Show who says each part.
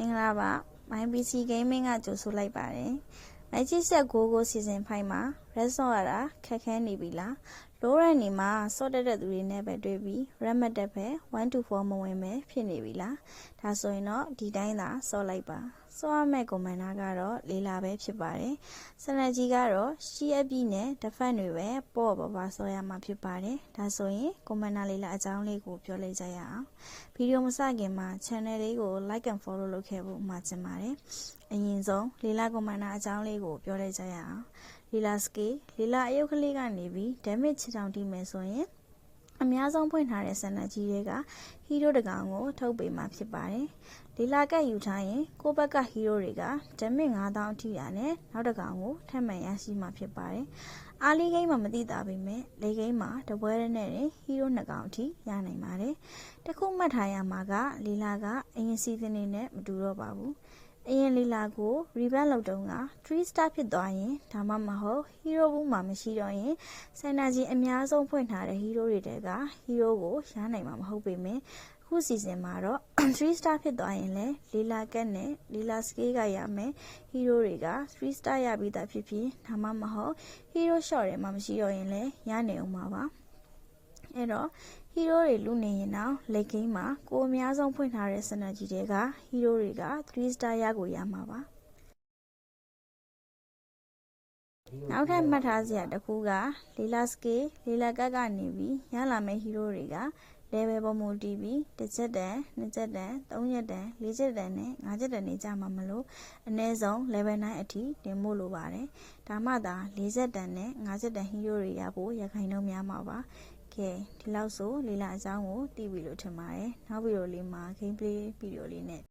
Speaker 1: င်္ဂလာပါ MyPC Gaming ကကြိုဆိုလိုက်ပါတယ် Magic Set 9ကိုစီစဉ်ဖိုင်မှာ Red ဆော့ရတာခက်ခဲနေပြီလား Low Rank နေမှာဆော့တက်တဲ့သူတွေနဲ့ပဲတွေ့ပြီး Red မတက်ပဲ1 to 4မဝင်ပဲဖြစ်နေပြီလားဒါဆိုရင်တော့ဒီတိုင်းသာဆော့လိုက်ပါဆော့ရမယ့် commander ကတော့လေးလာပဲဖြစ်ပါတယ်စနက်ကြီးကတော့ CFP နဲ့ defense တွေပဲပေါ့ပါဆော့ရမှာဖြစ်ပါတယ်ဒါဆိုရင် commander လေးလာအကြောင်းလေးကိုပြောလိုက်ကြရအောင်ဗီဒီယိုမစခင်မှာ channel လေးကို like and follow လုပ်ခဲ့ဖို့မှာချင်ပါတယ်အရင်ဆုံးလေးလာ commander အကြောင်းလေးကိုပြောလိုက်ကြရအောင်လေးလာ scale လေးလာအယုတ်ကလေးကနေပြီး damage ချတောင်တီးမယ်ဆိုရင်အများဆုံးဖွင့်ထားတဲ့စနက်ကြီးတွေက hero တကောင်ကိုထုတ်ပေးမှာဖြစ်ပါတယ်လေးလာကတ်ယူထားရင်ကိုယ့်ဘက်က hero တွေက damage 9000အထိရနဲ့နောက်တကောင်ကိုထပ်မံရရှိမှာဖြစ်ပါတယ်အားလေးဂိမ်းမှာမသိတာပေမဲ့လေဂိမ်းမှာတပွဲနဲ့ဟီးရိုး2ကောင်အထိရနိုင်ပါတယ်တခုမှတ်ထားရမှာကလေးလာကအရင်စီဇန်နေနဲ့မတူတော့ပါဘူးအရင်လေးလာကို revamp လုပ်တုန်းက3 star ဖြစ်သွားရင်ဒါမှမဟုတ် hero ဘူးမှာမရှိတော့ရင်စင်နာကြီးအများဆုံးဖွင့်ထားတဲ့ hero တွေတဲက hero ကိုရနိုင်မှာမဟုတ်ပေမဲ့ခုစီဇန်မှာတော့3 star ဖြစ်သွားရင်လည်းလေးလာကက်နဲ့လေးလာ scale ကရမယ် hero တွေက3 star ရပြီးသားဖြစ်ဖြစ်ဒါမှမဟုတ် hero shot တွေမှာမရှိတော့ရင်လည်းရနေအောင်ပါအဲ့တော့ hero တွေလူနေရင်တော့ late game မှာကိုအများဆုံးဖွင့်ထားတဲ့စနက်ကြီးတွေက hero တွေက3 star ရကိုရမှာပါနောက်ထပ်မှတ်ထားစရာတစ်ခုကလေးလာ scale လေးလာကတ်ကနေပြီးရလာမယ့် hero တွေက level ပေါ်မူတည်ပြီး1ချက်တန်2ချက်တန်3ချက်တန်4ချက်တန်နဲ့5ချက်တန်နေကြမှာမလို့အနည်းဆုံး level 9အထိတင်ဖို့လိုပါတယ်ဒါမှသာ4ချက်တန်နဲ့5ချက်တန် hero တွေရဖို့ရခိုင်နှုန်းများမှာပါကဲဒီလောက်ဆိုလေးလာအကြောင်းကိုသိပြီလို့ထင်ပါတယ်နောက်ဗီဒီယိုလေးမှာ gameplay ဗီဒီယိုလေးနဲ့